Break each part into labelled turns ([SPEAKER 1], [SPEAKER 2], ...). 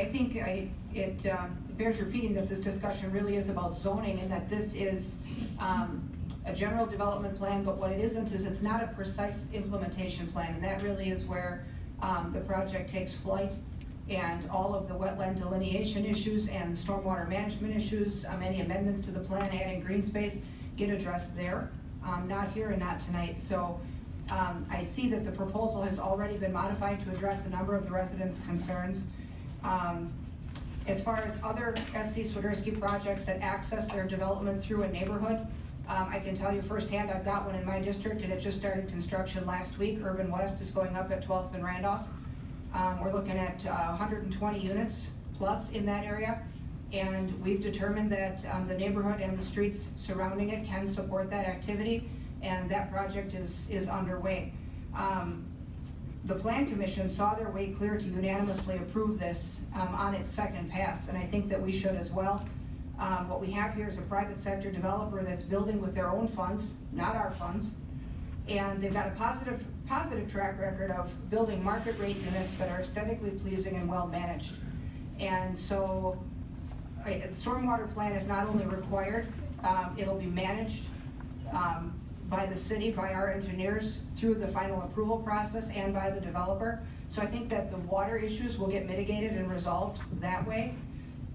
[SPEAKER 1] I think it bears repeating that this discussion really is about zoning, and that this is a general development plan, but what it isn't is it's not a precise implementation plan, and that really is where the project takes flight, and all of the wetland delineation issues and stormwater management issues, any amendments to the plan, adding green space, get addressed there, not here and not tonight. So I see that the proposal has already been modified to address a number of the residents' concerns. As far as other SC Swiderski projects that access their development through a neighborhood, I can tell you firsthand, I've got one in my district and it just started construction last week. Urban West is going up at 12th and Randolph. We're looking at 120 units plus in that area. And we've determined that the neighborhood and the streets surrounding it can support that activity, and that project is underway. The Plan Commission saw their way clear to unanimously approve this on its second pass, and I think that we should as well. What we have here is a private sector developer that's building with their own funds, not our funds, and they've got a positive track record of building market rate units that are aesthetically pleasing and well managed. And so a stormwater plan is not only required, it'll be managed by the city, by our engineers through the final approval process, and by the developer. So I think that the water issues will get mitigated and resolved that way.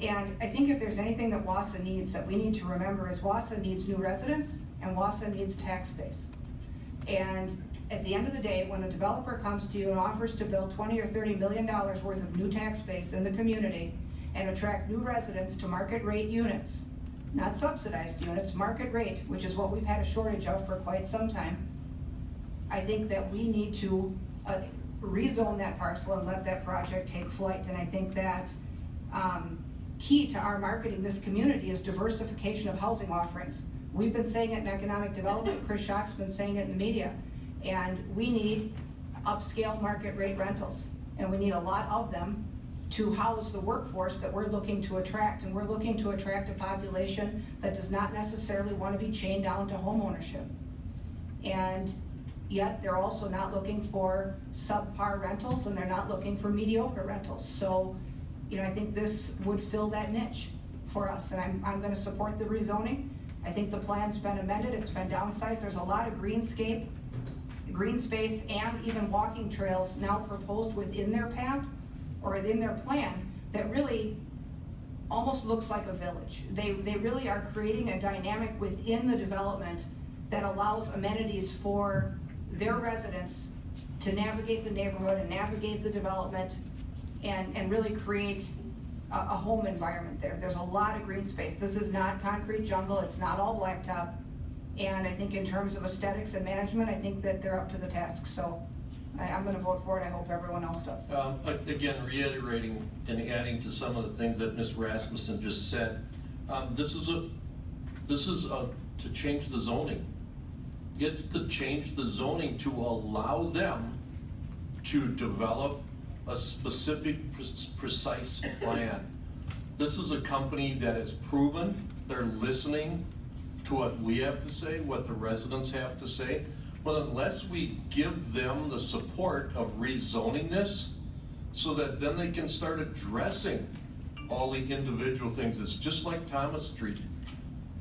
[SPEAKER 1] And I think if there's anything that Wausau needs that we need to remember is Wausau needs new residents and Wausau needs tax base. And at the end of the day, when a developer comes to you and offers to build $20 or $30 million worth of new tax base in the community and attract new residents to market rate units, not subsidized units, market rate, which is what we've had a shortage of for quite some time, I think that we need to rezone that parcel and let that project take flight. And I think that key to our marketing this community is diversification of housing offerings. We've been saying it in economic development, Chris Schock's been saying it in the media, and we need upscale market rate rentals, and we need a lot of them to house the workforce that we're looking to attract, and we're looking to attract a population that does not necessarily want to be chained down to home ownership. And yet they're also not looking for subpar rentals, and they're not looking for mediocre rentals. So, you know, I think this would fill that niche for us, and I'm going to support the rezoning. I think the plan's been amended, it's been downsized. There's a lot of green space, and even walking trails now proposed within their path or within their plan that really almost looks like a village. They really are creating a dynamic within the development that allows amenities for their residents to navigate the neighborhood and navigate the development and really create a home environment there. There's a lot of green space. This is not concrete jungle, it's not all blacktop. And I think in terms of aesthetics and management, I think that they're up to the task. So I'm going to vote for it. I hope everyone else does.
[SPEAKER 2] Again, reiterating and adding to some of the things that Ms. Rasmussen just said, this is to change the zoning. It's to change the zoning to allow them to develop a specific, precise plan. This is a company that is proven. They're listening to what we have to say, what the residents have to say. But unless we give them the support of rezoning this, so that then they can start addressing all the individual things, it's just like Thomas Street.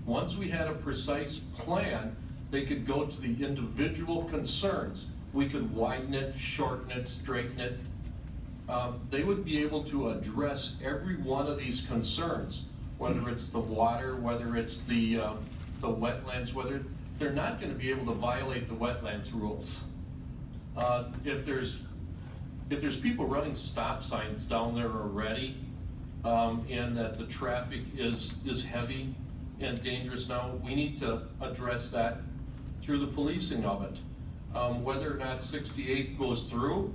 [SPEAKER 2] Once we had a precise plan, they could go to the individual concerns. We could widen it, shorten it, straighten it. They would be able to address every one of these concerns, whether it's the water, whether it's the wetlands, whether they're not going to be able to violate the wetlands rules. If there's people running stop signs down there already, and that the traffic is heavy and dangerous now, we need to address that through the policing of it. Whether or not 68th goes through,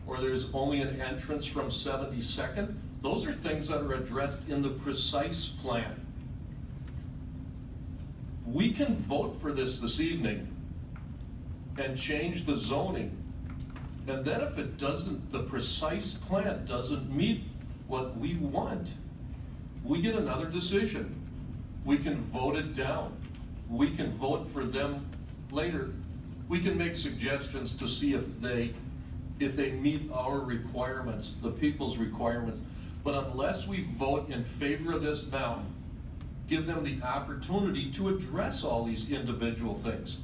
[SPEAKER 2] or there's only an entrance from 72nd, those are things that are addressed in the precise plan. We can vote for this evening and change the zoning, and then if it doesn't, the precise plan doesn't meet what we want, we get another decision. We can vote it down. We can vote for them later. We can make suggestions to see if they meet our requirements, the people's requirements. But unless we vote in favor of this now, give them the opportunity to address all these individual things.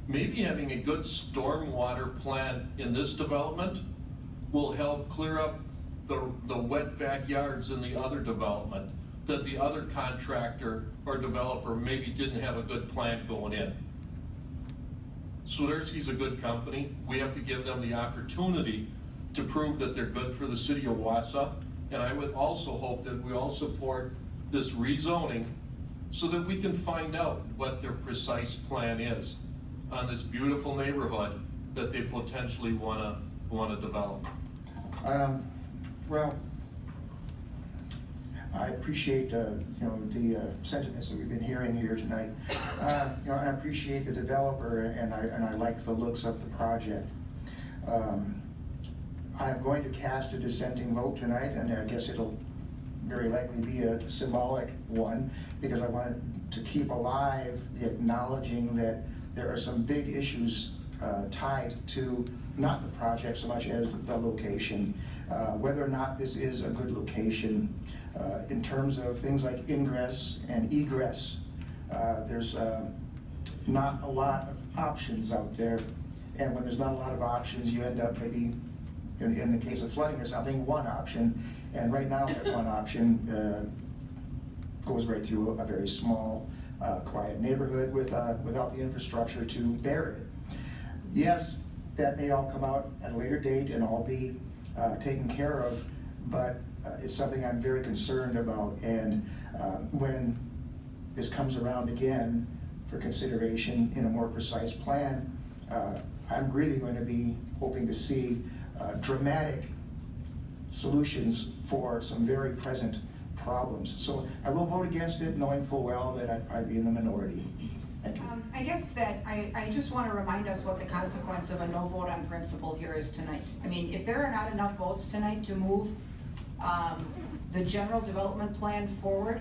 [SPEAKER 2] Maybe having a good stormwater plan in this development will help clear up the wet backyards in the other development that the other contractor or developer maybe didn't have a good plan going in. Swiderski's a good company. We have to give them the opportunity to prove that they're good for the city of Wausau. And I would also hope that we all support this rezoning so that we can find out what their precise plan is on this beautiful neighborhood that they potentially wanna develop.
[SPEAKER 3] Well, I appreciate the sentiments that we've been hearing here tonight. And I appreciate the developer, and I like the looks of the project. I'm going to cast a dissenting vote tonight, and I guess it'll very likely be a symbolic one, because I wanted to keep alive the acknowledging that there are some big issues tied to not the project so much as the location, whether or not this is a good location. In terms of things like ingress and egress, there's not a lot of options out there. And when there's not a lot of options, you end up maybe, in the case of flooding or something, one option. And right now, that one option goes right through a very small, quiet neighborhood without the infrastructure to bear it. Yes, that may all come out at a later date and all be taken care of, but it's something I'm very concerned about. And when this comes around again for consideration in a more precise plan, I'm really going to be hoping to see dramatic solutions for some very present problems. So I will vote against it, knowing full well that I'd be in the minority. Thank you.
[SPEAKER 1] I guess that I just want to remind us what the consequence of a no vote on principle here is tonight. I mean, if there are not enough votes tonight to move the general development plan forward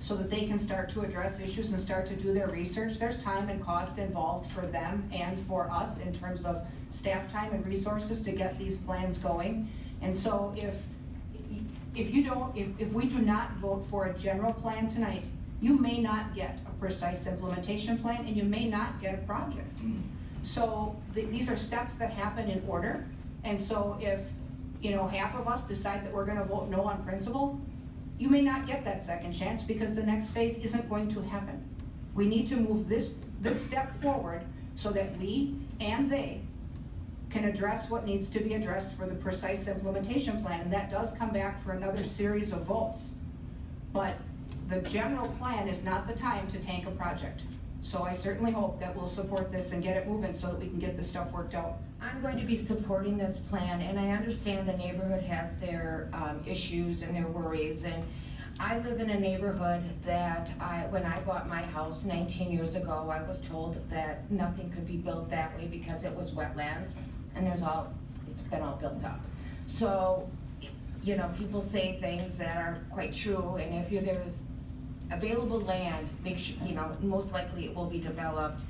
[SPEAKER 1] so that they can start to address issues and start to do their research, there's time and cost involved for them and for us in terms of staff time and resources to get these plans going. And so if we do not vote for a general plan tonight, you may not get a precise implementation plan and you may not get a project. So these are steps that happen in order. And so if half of us decide that we're gonna vote no on principle, you may not get that second chance because the next phase isn't going to happen. We need to move this step forward so that we and they can address what needs to be addressed for the precise implementation plan, and that does come back for another series of votes. But the general plan is not the time to tank a project. So I certainly hope that we'll support this and get it moving so that we can get this stuff worked out.
[SPEAKER 4] I'm going to be supporting this plan, and I understand the neighborhood has their issues and their worries. And I live in a neighborhood that when I bought my house 19 years ago, I was told that nothing could be built that way because it was wetlands, and it's been all built up. So, people say things that are quite true, and if there's available land, make sure, most likely it will be developed.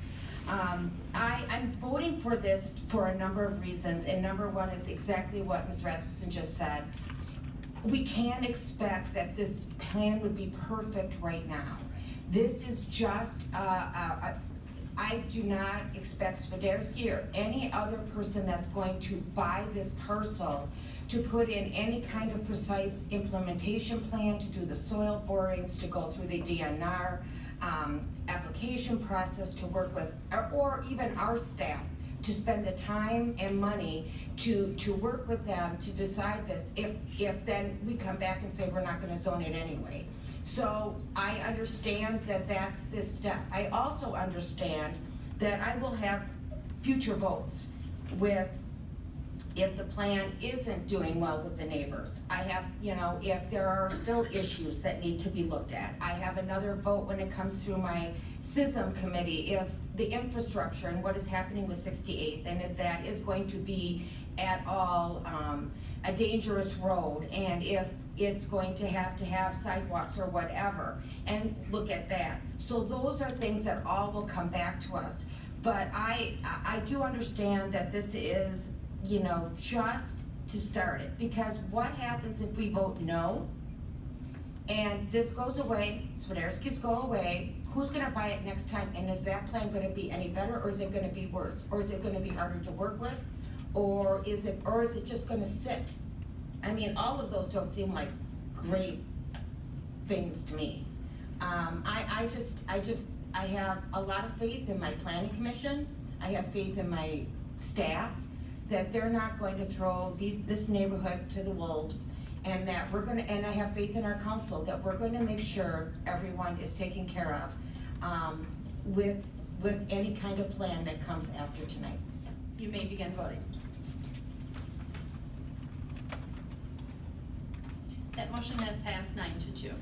[SPEAKER 4] I'm voting for this for a number of reasons, and number one is exactly what Ms. Rasmussen just said. We can't expect that this plan would be perfect right now. This is just, I do not expect Swiderski or any other person that's going to buy this parcel to put in any kind of precise implementation plan, to do the soil borings, to go through the DNR application process, to work with, or even our staff, to spend the time and money to work with them to decide this, if then we come back and say we're not gonna zone it anyway. So I understand that that's this step. I also understand that I will have future votes if the plan isn't doing well with the neighbors. I have, if there are still issues that need to be looked at. I have another vote when it comes through my SISM committee, if the infrastructure and what is happening with 68th, and if that is going to be at all a dangerous road, and if it's going to have sidewalks or whatever, and look at that. So those are things that all will come back to us. But I do understand that this is, just to start it, because what happens if we vote no? And this goes away, Swiderski's go away, who's gonna buy it next time? And is that plan gonna be any better, or is it gonna be worse? Or is it gonna be harder to work with? Or is it just gonna sit? I mean, all of those don't seem like great things to me. I have a lot of faith in my planning commission. I have faith in my staff that they're not going to throw this neighborhood to the wolves, and that and I have faith in our council that we're gonna make sure everyone is taken care of, with any kind of plan that comes after tonight.
[SPEAKER 5] You may begin voting. That motion has passed 9-2.